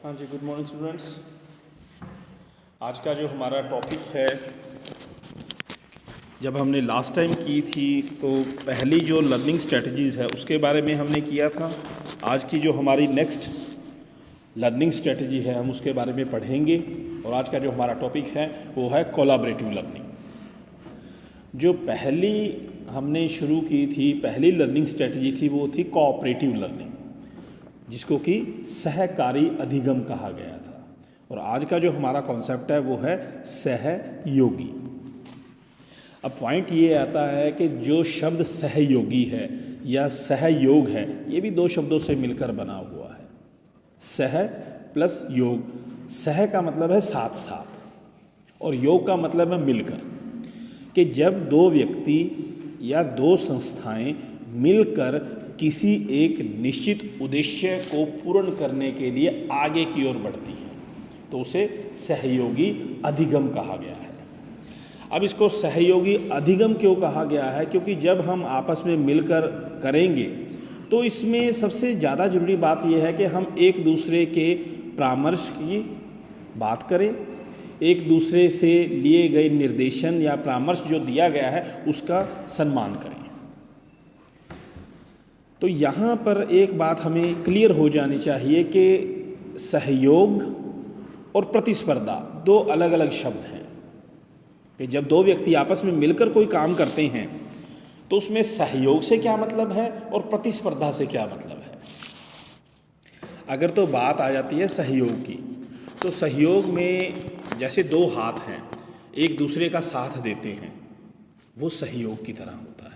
हाँ जी, good morning students. आज का जो हमारा टॉपिक है, जब हमने लास्ट टाइम की थी तो पहली जो लर्निंग स्ट्रेटजीज़ है उसके बारे में हमने किया था। आज की जो हमारी नेक्स्ट लर्निंग स्ट्रेटजी है हम उसके बारे में पढ़ेंगे। और आज का जो हमारा टॉपिक है वो है कोलैबोरेटिव लर्निंग। जो पहली हमने शुरू की थी, पहली लर्निंग स्ट्रेटजी थी, वो थी कोऑपरेटिव लर्निंग, जिसको कि सहकारी अधिगम कहा गया था। और आज का जो हमारा कॉन्सेप्ट है वो है सहयोगी। अब पॉइंट ये आता है कि जो शब्द सहयोगी है या सहयोग है, ये भी दो शब्दों से मिलकर बना हुआ है। सह प्लस योग। सह का मतलब है साथ साथ और योग का मतलब है मिलकर। कि जब दो व्यक्ति या दो संस्थाएं मिलकर किसी एक निश्चित उद्देश्य को पूर्ण करने के लिए आगे की ओर बढ़ती है तो उसे सहयोगी अधिगम कहा गया है। अब इसको सहयोगी अधिगम क्यों कहा गया है? क्योंकि जब हम आपस में मिलकर करेंगे तो इसमें सबसे ज़्यादा जरूरी बात यह है कि हम एक दूसरे के परामर्श की बात करें, एक दूसरे से लिए गए निर्देशन या परामर्श जो दिया गया है उसका सम्मान करें। तो यहाँ पर एक बात हमें क्लियर हो जानी चाहिए कि सहयोग और प्रतिस्पर्धा दो अलग अलग शब्द हैं। कि जब दो व्यक्ति आपस में मिलकर कोई काम करते हैं तो उसमें सहयोग से क्या मतलब है और प्रतिस्पर्धा से क्या मतलब है। अगर तो बात आ जाती है सहयोग की, तो सहयोग में जैसे दो हाथ हैं एक दूसरे का साथ देते हैं, वो सहयोग की तरह होता है।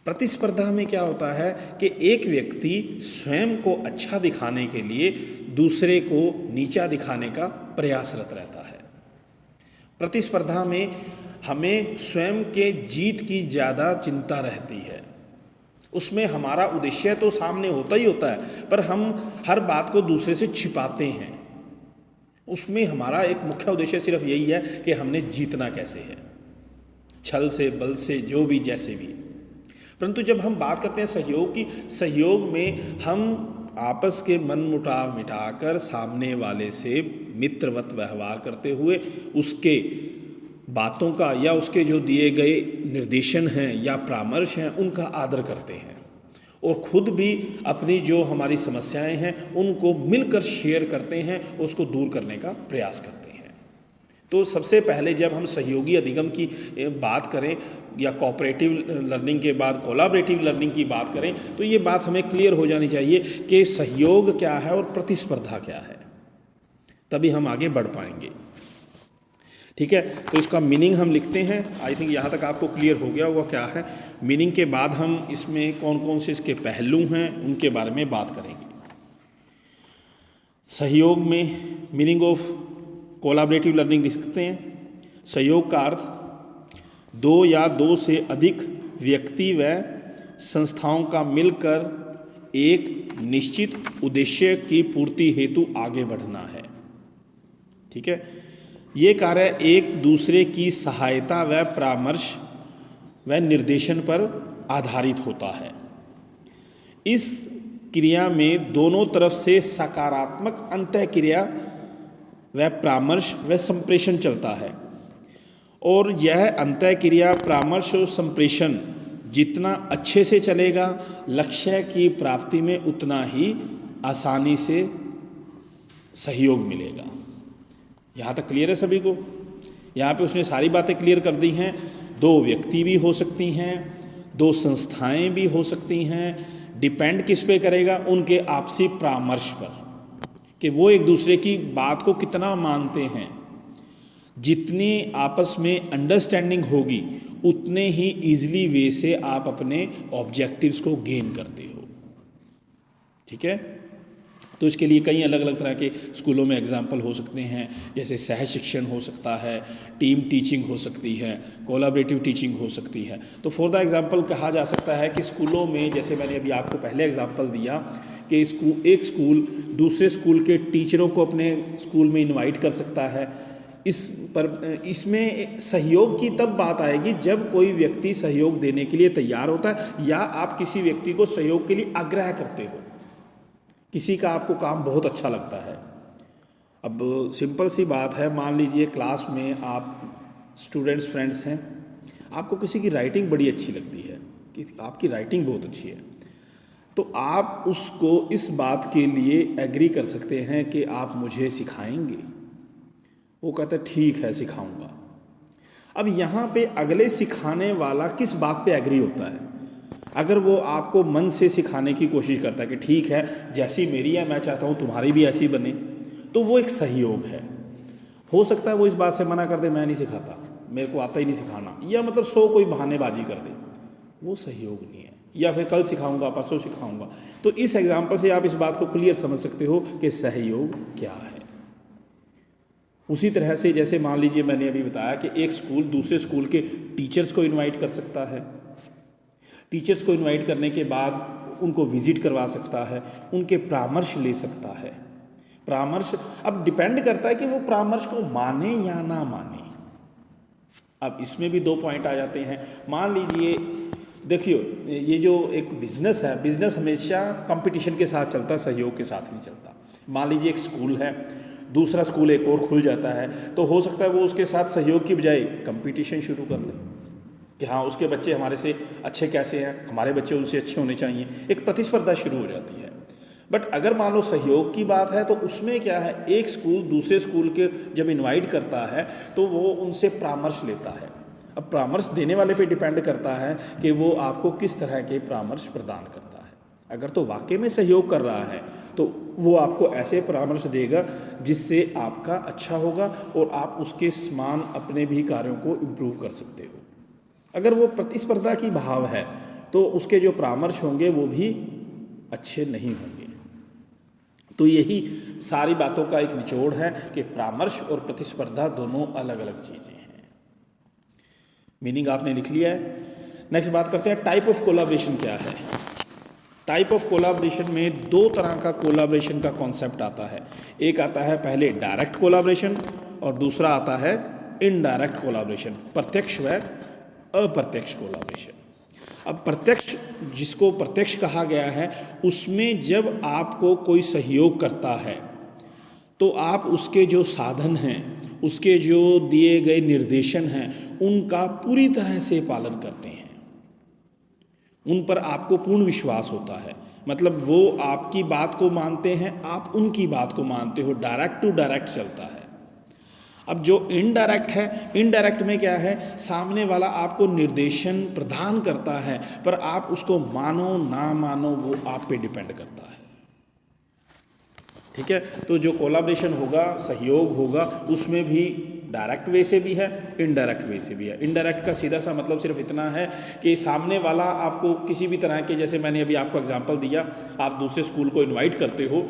प्रतिस्पर्धा में क्या होता है कि एक व्यक्ति स्वयं को अच्छा दिखाने के लिए दूसरे को नीचा दिखाने का प्रयासरत रहता है। प्रतिस्पर्धा में हमें स्वयं के जीत की ज़्यादा चिंता रहती है। उसमें हमारा उद्देश्य तो सामने होता ही होता है, पर हम हर बात को दूसरे से छिपाते हैं। उसमें हमारा एक मुख्य उद्देश्य सिर्फ यही है कि हमने जीतना कैसे है, छल से, बल से, जो भी जैसे भी। परंतु जब हम बात करते हैं सहयोग की, सहयोग में हम आपस के मनमुटाव मिटाकर सामने वाले से मित्रवत व्यवहार करते हुए उसके बातों का या उसके जो दिए गए निर्देशन हैं या परामर्श हैं उनका आदर करते हैं और खुद भी अपनी जो हमारी समस्याएं हैं उनको मिलकर शेयर करते हैं और उसको दूर करने का प्रयास करते हैं। तो सबसे पहले जब हम सहयोगी अधिगम की बात करें या कोऑपरेटिव लर्निंग के बाद कोलैबोरेटिव लर्निंग की बात करें तो ये बात हमें क्लियर हो जानी चाहिए कि सहयोग क्या है और प्रतिस्पर्धा क्या है, तभी हम आगे बढ़ पाएंगे। ठीक है, तो इसका मीनिंग हम लिखते हैं। आई थिंक यहाँ तक आपको क्लियर हो गया होगा क्या है मीनिंग। के बाद हम इसमें कौन कौन से इसके पहलू हैं उनके बारे में बात करेंगे। सहयोग में मीनिंग ऑफ कोलैबोरेटिव लर्निंग लिख सकते हैं। सहयोग का अर्थ दो या दो से अधिक व्यक्ति व संस्थाओं का मिलकर एक निश्चित उद्देश्य की पूर्ति हेतु आगे बढ़ना है। ठीक है, ये कार्य एक दूसरे की सहायता व परामर्श व निर्देशन पर आधारित होता है। इस क्रिया में दोनों तरफ से सकारात्मक अंतःक्रिया व परामर्श व संप्रेषण चलता है और यह अंतःक्रिया, परामर्श और संप्रेषण जितना अच्छे से चलेगा लक्ष्य की प्राप्ति में उतना ही आसानी से सहयोग मिलेगा। यहाँ तक क्लियर है सभी को? यहाँ पे उसने सारी बातें क्लियर कर दी हैं। दो व्यक्ति भी हो सकती हैं, दो संस्थाएं भी हो सकती हैं। डिपेंड किस पे करेगा? उनके आपसी परामर्श पर, कि वो एक दूसरे की बात को कितना मानते हैं। जितनी आपस में अंडरस्टैंडिंग होगी उतने ही ईजिली वे से आप अपने ऑब्जेक्टिव्स को गेन करते हो। ठीक है, तो इसके लिए कई अलग अलग तरह के स्कूलों में एग्जाम्पल हो सकते हैं, जैसे सह शिक्षण हो सकता है, टीम टीचिंग हो सकती है, कोलैबोरेटिव टीचिंग हो सकती है। तो फॉर द एग्जाम्पल कहा जा सकता है कि स्कूलों में, जैसे मैंने अभी आपको पहले एग्जाम्पल दिया कि एक स्कूल दूसरे स्कूल के टीचरों को अपने स्कूल में इन्वाइट कर सकता है। इसमें सहयोग की तब बात आएगी जब कोई व्यक्ति सहयोग देने के लिए तैयार होता है या आप किसी व्यक्ति को सहयोग के लिए आग्रह करते हो। किसी का आपको काम बहुत अच्छा लगता है अब सिंपल सी बात है, मान लीजिए क्लास में आप स्टूडेंट्स फ्रेंड्स हैं, आपको किसी की राइटिंग बड़ी अच्छी लगती है कि आपकी राइटिंग बहुत अच्छी है, तो आप उसको इस बात के लिए एग्री कर सकते हैं कि आप मुझे सिखाएंगे। वो कहता है ठीक है सिखाऊंगा। अब यहाँ पे अगले सिखाने वाला किस बात पे एग्री होता है? अगर वो आपको मन से सिखाने की कोशिश करता है कि ठीक है जैसी मेरी है मैं चाहता हूँ तुम्हारी भी ऐसी बने, तो वो एक सहयोग है। हो सकता है वो इस बात से मना कर दे, मैं नहीं सिखाता, मेरे को आता ही नहीं सिखाना, या मतलब कोई बहानेबाजी कर दे, वो सहयोग नहीं है। या फिर कल सिखाऊंगा, परसों सिखाऊंगा। तो इस एग्जाम्पल से आप इस बात को क्लियर समझ सकते हो कि सहयोग क्या है। उसी तरह से जैसे मान लीजिए मैंने अभी बताया कि एक स्कूल दूसरे स्कूल के टीचर्स को इनवाइट कर सकता है, टीचर्स को इनवाइट करने के बाद उनको विजिट करवा सकता है, उनके परामर्श ले सकता है। परामर्श अब डिपेंड करता है कि वो परामर्श को माने या ना माने। अब इसमें भी 2 पॉइंट आ जाते हैं। मान लीजिए देखिए, ये जो एक बिजनेस है, बिजनेस हमेशा कंपटीशन के साथ चलता है, सहयोग के साथ नहीं चलता। मान लीजिए एक स्कूल है, दूसरा स्कूल एक और खुल जाता है, तो हो सकता है वो उसके साथ सहयोग की बजाय कंपटीशन शुरू कर ले कि हाँ उसके बच्चे हमारे से अच्छे कैसे हैं, हमारे बच्चे उनसे अच्छे होने चाहिए। एक प्रतिस्पर्धा शुरू हो जाती है। बट अगर मान लो सहयोग की बात है तो उसमें क्या है, एक स्कूल दूसरे स्कूल के जब इनवाइट करता है तो वो उनसे परामर्श लेता है। अब परामर्श देने वाले पे डिपेंड करता है कि वो आपको किस तरह के परामर्श प्रदान करता है। अगर तो वाकई में सहयोग कर रहा है तो वो आपको ऐसे परामर्श देगा जिससे आपका अच्छा होगा और आप उसके समान अपने भी कार्यों को इम्प्रूव कर सकते हो। अगर वो प्रतिस्पर्धा की भाव है तो उसके जो परामर्श होंगे वो भी अच्छे नहीं होंगे। तो यही सारी बातों का एक निचोड़ है कि परामर्श और प्रतिस्पर्धा दोनों अलग अलग चीज़ें हैं। मीनिंग आपने लिख लिया है। नेक्स्ट बात करते हैं टाइप ऑफ कोलाब्रेशन क्या है। टाइप ऑफ कोलाब्रेशन में 2 तरह का कोलाब्रेशन का कॉन्सेप्ट आता है। एक आता है पहले डायरेक्ट कोलाब्रेशन और दूसरा आता है इनडायरेक्ट कोलाब्रेशन, प्रत्यक्ष व अप्रत्यक्ष कोलाब्रेशन। अब प्रत्यक्ष, जिसको प्रत्यक्ष कहा गया है, उसमें जब आपको कोई सहयोग करता है तो आप उसके जो साधन हैं, उसके जो दिए गए निर्देशन हैं, उनका पूरी तरह से पालन करते हैं, उन पर आपको पूर्ण विश्वास होता है। मतलब वो आपकी बात को मानते हैं, आप उनकी बात को मानते हो, डायरेक्ट टू डायरेक्ट चलता है। अब जो इनडायरेक्ट है, इनडायरेक्ट में क्या है, सामने वाला आपको निर्देशन प्रदान करता है पर आप उसको मानो ना मानो वो आप पे डिपेंड करता है। ठीक है, तो जो कोलाब्रेशन होगा, सहयोग होगा, उसमें भी डायरेक्ट वे से भी है, इनडायरेक्ट वे से भी है। इनडायरेक्ट का सीधा सा मतलब सिर्फ इतना है कि सामने वाला आपको किसी भी तरह के, जैसे मैंने अभी आपको एग्जांपल दिया, आप दूसरे स्कूल को इनवाइट करते हो,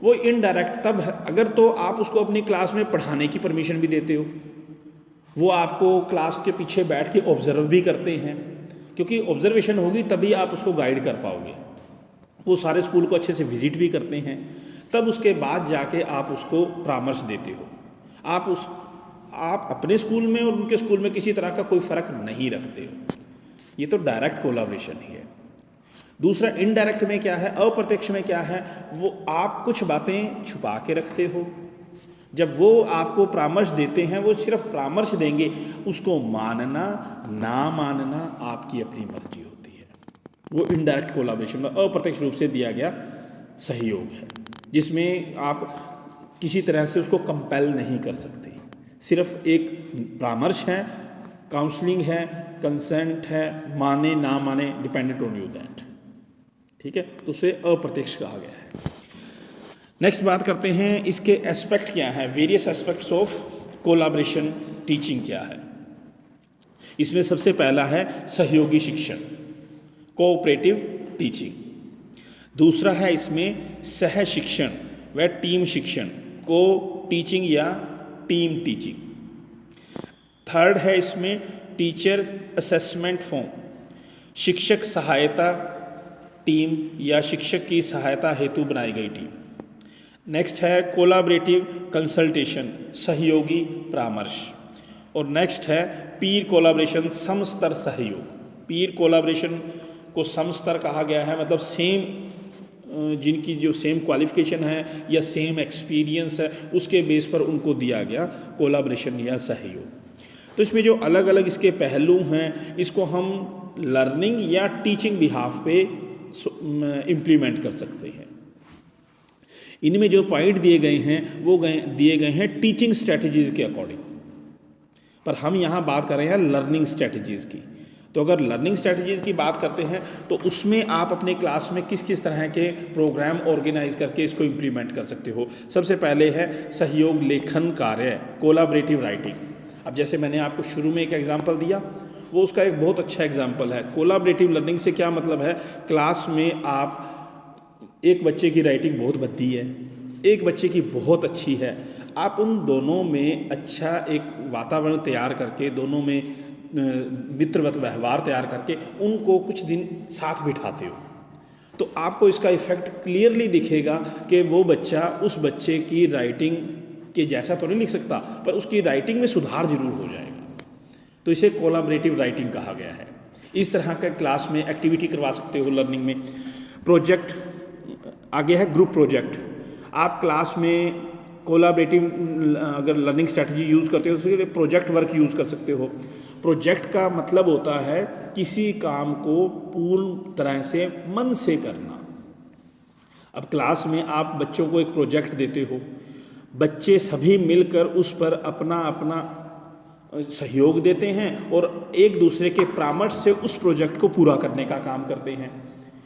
वो इनडायरेक्ट तब है अगर तो आप उसको अपनी क्लास में पढ़ाने की परमिशन भी देते हो, वो आपको क्लास के पीछे बैठ के ऑब्जर्व भी करते हैं, क्योंकि ऑब्जर्वेशन होगी तभी आप उसको गाइड कर पाओगे। वो सारे स्कूल को अच्छे से विजिट भी करते हैं, तब उसके बाद जाके आप उसको परामर्श देते हो। आप अपने स्कूल में और उनके स्कूल में किसी तरह का कोई फ़र्क नहीं रखते हो। ये तो डायरेक्ट कोलाब्रेशन ही है। दूसरा इनडायरेक्ट में क्या है, अप्रत्यक्ष में क्या है, वो आप कुछ बातें छुपा के रखते हो। जब वो आपको परामर्श देते हैं, वो सिर्फ परामर्श देंगे, उसको मानना ना मानना आपकी अपनी मर्जी होती है। वो इनडायरेक्ट कोलाब्रेशन में अप्रत्यक्ष रूप से दिया गया सहयोग है, जिसमें आप किसी तरह से उसको कंपेल नहीं कर सकते। सिर्फ एक परामर्श है, काउंसलिंग है, कंसेंट है, माने ना माने, डिपेंडेंट ऑन यू दैट। ठीक है, तो उसे अप्रत्यक्ष कहा गया है। नेक्स्ट बात करते हैं इसके एस्पेक्ट क्या है, various aspects of collaboration teaching क्या है। इसमें सबसे पहला है सहयोगी शिक्षण, कोऑपरेटिव टीचिंग। दूसरा है इसमें सह शिक्षण व टीम शिक्षण, को टीचिंग या टीम टीचिंग। थर्ड है इसमें टीचर असेसमेंट फॉर्म, शिक्षक सहायता टीम या शिक्षक की सहायता हेतु बनाई गई टीम। नेक्स्ट है कोलाबरेटिव कंसल्टेशन, सहयोगी परामर्श। और नेक्स्ट है पीर कोलाब्रेशन, समस्तर सहयोग। पीर कोलाब्रेशन को समस्तर कहा गया है, मतलब सेम जिनकी जो सेम क्वालिफ़िकेशन है या सेम एक्सपीरियंस है, उसके बेस पर उनको दिया गया कोलाब्रेशन या सहयोग। तो इसमें जो अलग अलग इसके पहलू हैं, इसको हम लर्निंग या टीचिंग बिहाफ पे इम्प्लीमेंट कर सकते हैं। इनमें जो पॉइंट दिए गए हैं वो दिए गए हैं टीचिंग स्ट्रेटजीज़ के अकॉर्डिंग, पर हम यहाँ बात कर रहे हैं लर्निंग स्ट्रेटजीज़ की। तो अगर लर्निंग स्ट्रेटजीज़ की बात करते हैं तो उसमें आप अपने क्लास में किस किस तरह के प्रोग्राम ऑर्गेनाइज करके इसको इम्प्लीमेंट कर सकते हो। सबसे पहले है सहयोग लेखन कार्य, कोलाबरेटिव राइटिंग। अब जैसे मैंने आपको शुरू में एक एग्जांपल दिया, वो उसका एक बहुत अच्छा एग्जांपल है। कोलाबरेटिव लर्निंग से क्या मतलब है, क्लास में आप एक बच्चे की राइटिंग बहुत भद्दी है, एक बच्चे की बहुत अच्छी है, आप उन दोनों में अच्छा एक वातावरण तैयार करके, दोनों में मित्रवत व्यवहार तैयार करके उनको कुछ दिन साथ बिठाते हो, तो आपको इसका इफ़ेक्ट क्लियरली दिखेगा कि वो बच्चा उस बच्चे की राइटिंग के जैसा तो नहीं लिख सकता, पर उसकी राइटिंग में सुधार जरूर हो जाएगा। तो इसे कोलाबरेटिव राइटिंग कहा गया है। इस तरह का क्लास में एक्टिविटी करवा सकते हो लर्निंग में। प्रोजेक्ट आगे है ग्रुप प्रोजेक्ट। आप क्लास में कोलाबरेटिव अगर लर्निंग स्ट्रैटेजी यूज़ करते हो तो उसके लिए प्रोजेक्ट वर्क यूज़ कर सकते हो। प्रोजेक्ट का मतलब होता है किसी काम को पूर्ण तरह से मन से करना। अब क्लास में आप बच्चों को एक प्रोजेक्ट देते हो, बच्चे सभी मिलकर उस पर अपना अपना सहयोग देते हैं और एक दूसरे के परामर्श से उस प्रोजेक्ट को पूरा करने का काम करते हैं।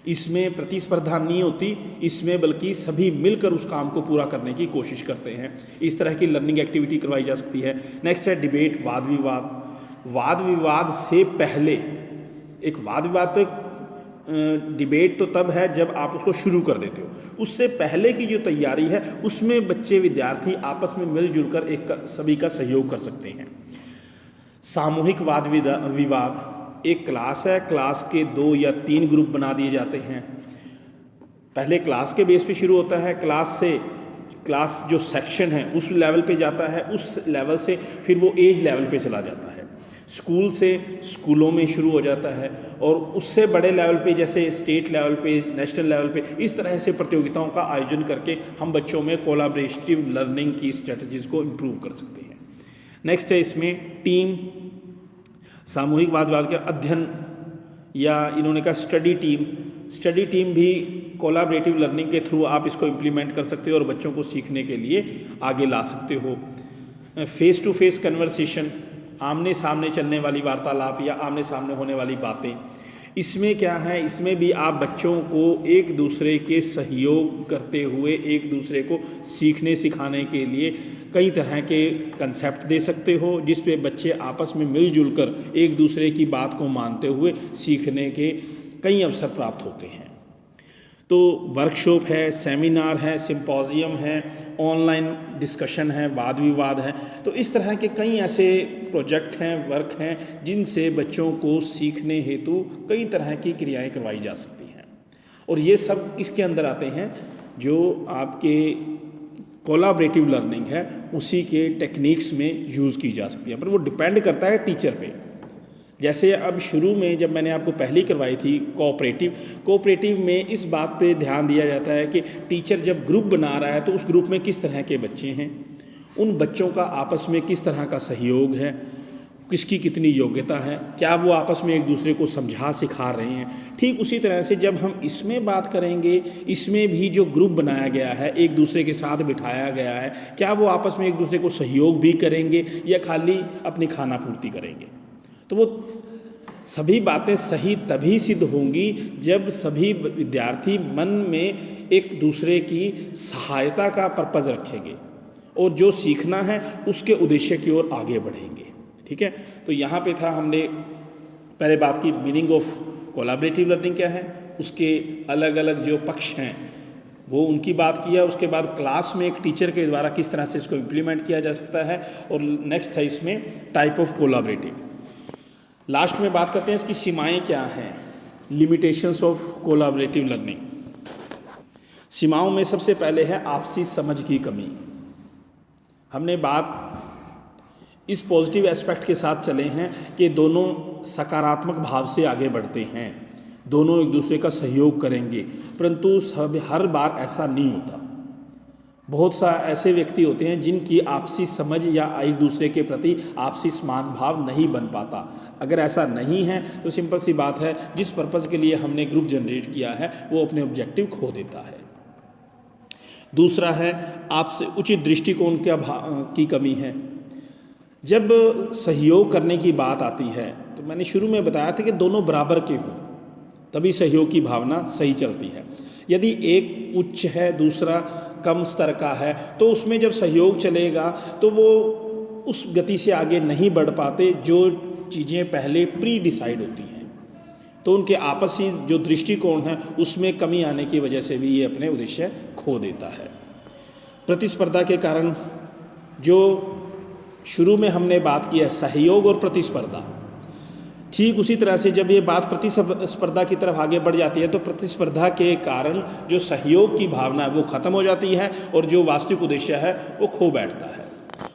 इसमें प्रतिस्पर्धा नहीं होती, इसमें बल्कि सभी मिलकर उस काम को पूरा करने की कोशिश करते हैं। इस तरह की लर्निंग एक्टिविटी करवाई जा सकती है। नेक्स्ट है डिबेट, वाद विवाद। वाद विवाद से पहले एक वाद विवाद तो एक डिबेट तो तब है जब आप उसको शुरू कर देते हो, उससे पहले की जो तैयारी है उसमें बच्चे विद्यार्थी आपस में मिलजुल कर एक सभी का सहयोग कर सकते हैं। सामूहिक वाद विवाद, एक क्लास है, क्लास के 2 या 3 ग्रुप बना दिए जाते हैं। पहले क्लास के बेस पे शुरू होता है, क्लास जो सेक्शन है उस लेवल पे जाता है, उस लेवल से फिर वो एज लेवल पे चला जाता है, स्कूल से स्कूलों में शुरू हो जाता है और उससे बड़े लेवल पे जैसे स्टेट लेवल पे, नेशनल लेवल पे, इस तरह से प्रतियोगिताओं का आयोजन करके हम बच्चों में कोलाबरेटिव लर्निंग की स्ट्रेटजीज़ को इम्प्रूव कर सकते हैं। नेक्स्ट है इसमें टीम, सामूहिक वाद विवाद के अध्ययन, या इन्होंने कहा स्टडी टीम भी कोलाबरेटिव लर्निंग के थ्रू आप इसको इम्प्लीमेंट कर सकते हो और बच्चों को सीखने के लिए आगे ला सकते हो। फेस टू फेस कन्वर्सेशन, आमने सामने चलने वाली वार्तालाप या आमने सामने होने वाली बातें, इसमें क्या है, इसमें भी आप बच्चों को एक दूसरे के सहयोग करते हुए एक दूसरे को सीखने सिखाने के लिए कई तरह के कंसेप्ट दे सकते हो, जिस पे बच्चे आपस में मिलजुल कर एक दूसरे की बात को मानते हुए सीखने के कई अवसर प्राप्त होते हैं। तो वर्कशॉप है, सेमिनार है, सिंपोजियम है, ऑनलाइन डिस्कशन है, वाद विवाद है। तो इस तरह के कई ऐसे प्रोजेक्ट हैं, वर्क हैं, जिनसे बच्चों को सीखने हेतु कई तरह की क्रियाएं करवाई जा सकती हैं। और ये सब किसके अंदर आते हैं, जो आपके कोलाबरेटिव लर्निंग है उसी के टेक्निक्स में यूज़ की जा सकती है, पर वो डिपेंड करता है टीचर पे। जैसे अब शुरू में जब मैंने आपको पहली करवाई थी कोऑपरेटिव में इस बात पे ध्यान दिया जाता है कि टीचर जब ग्रुप बना रहा है तो उस ग्रुप में किस तरह के बच्चे हैं, उन बच्चों का आपस में किस तरह का सहयोग है, किसकी कितनी योग्यता है, क्या वो आपस में एक दूसरे को समझा सिखा रहे हैं। ठीक उसी तरह से जब हम इसमें बात करेंगे, इसमें भी जो ग्रुप बनाया गया है, एक दूसरे के साथ बिठाया गया है, क्या वो आपस में एक दूसरे को सहयोग भी करेंगे या खाली अपनी खाना पूर्ति करेंगे। तो वो सभी बातें सही तभी सिद्ध होंगी जब सभी विद्यार्थी मन में एक दूसरे की सहायता का पर्पज़ रखेंगे और जो सीखना है उसके उद्देश्य की ओर आगे बढ़ेंगे। ठीक है, तो यहाँ पे था, हमने पहले बात की मीनिंग ऑफ कोलैबोरेटिव लर्निंग क्या है, उसके अलग अलग जो पक्ष हैं वो उनकी बात किया। उसके बाद क्लास में एक टीचर के द्वारा किस तरह से इसको इम्प्लीमेंट किया जा सकता है, और नेक्स्ट है इसमें टाइप ऑफ कोलैबोरेटिव। लास्ट में बात करते हैं इसकी सीमाएं क्या हैं, लिमिटेशंस ऑफ कोलैबोरेटिव लर्निंग। सीमाओं में सबसे पहले है आपसी समझ की कमी। हमने बात इस पॉजिटिव एस्पेक्ट के साथ चले हैं कि दोनों सकारात्मक भाव से आगे बढ़ते हैं, दोनों एक दूसरे का सहयोग करेंगे, परंतु हर बार ऐसा नहीं होता। बहुत सा ऐसे व्यक्ति होते हैं जिनकी आपसी समझ या एक दूसरे के प्रति आपसी समान भाव नहीं बन पाता। अगर ऐसा नहीं है तो सिंपल सी बात है, जिस पर्पज़ के लिए हमने ग्रुप जनरेट किया है वो अपने ऑब्जेक्टिव खो देता है। दूसरा है आपसे उचित दृष्टिकोण की कमी है। जब सहयोग करने की बात आती है तो मैंने शुरू में बताया था कि दोनों बराबर के हों तभी सहयोग की भावना सही चलती है। यदि एक उच्च है दूसरा कम स्तर का है तो उसमें जब सहयोग चलेगा तो वो उस गति से आगे नहीं बढ़ पाते जो चीज़ें पहले प्री डिसाइड होती हैं। तो उनके आपसी जो दृष्टिकोण है उसमें कमी आने की वजह से भी ये अपने उद्देश्य खो देता है। प्रतिस्पर्धा के कारण जो शुरू में हमने बात की है सहयोग और प्रतिस्पर्धा, ठीक उसी तरह से जब ये बात प्रतिस्पर्धा की तरफ आगे बढ़ जाती है तो प्रतिस्पर्धा के कारण जो सहयोग की भावना है वो ख़त्म हो जाती है और जो वास्तविक उद्देश्य है वो खो बैठता है।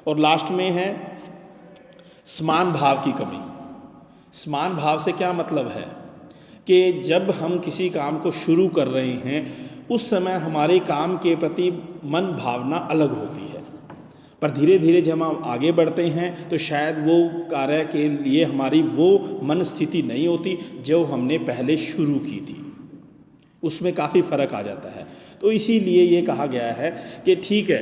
और लास्ट में है समान भाव की कमी। समान भाव से क्या मतलब है कि जब हम किसी काम को शुरू कर रहे हैं उस समय हमारे काम के प्रति मन भावना अलग होती है, पर धीरे धीरे जब हम आगे बढ़ते हैं तो शायद वो कार्य के लिए हमारी वो मन स्थिति नहीं होती जो हमने पहले शुरू की थी, उसमें काफ़ी फ़र्क आ जाता है। तो इसीलिए ये कहा गया है कि ठीक है,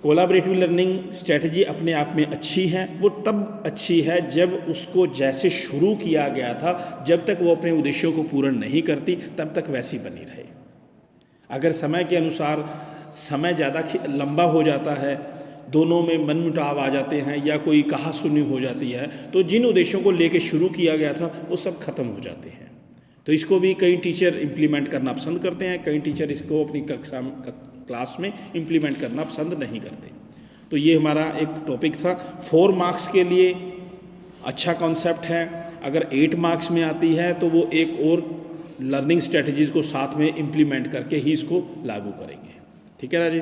कोलैबोरेटिव लर्निंग स्ट्रेटजी अपने आप में अच्छी है, वो तब अच्छी है जब उसको जैसे शुरू किया गया था जब तक वो अपने उद्देश्यों को पूर्ण नहीं करती तब तक वैसी बनी रहे। अगर समय के अनुसार समय ज़्यादा लंबा हो जाता है, दोनों में मनमुटाव आ जाते हैं या कोई कहा सुनी हो जाती है तो जिन उद्देश्यों को लेकर शुरू किया गया था वो सब खत्म हो जाते हैं। तो इसको भी कई टीचर इम्प्लीमेंट करना पसंद करते हैं, कई टीचर इसको अपनी क्लास में इम्प्लीमेंट करना पसंद नहीं करते। तो ये हमारा एक टॉपिक था। 4 मार्क्स के लिए अच्छा कॉन्सेप्ट है, अगर 8 मार्क्स में आती है तो वो एक और लर्निंग स्ट्रेटजीज़ को साथ में इम्प्लीमेंट करके ही इसको लागू करेंगे। ठीक है राजी।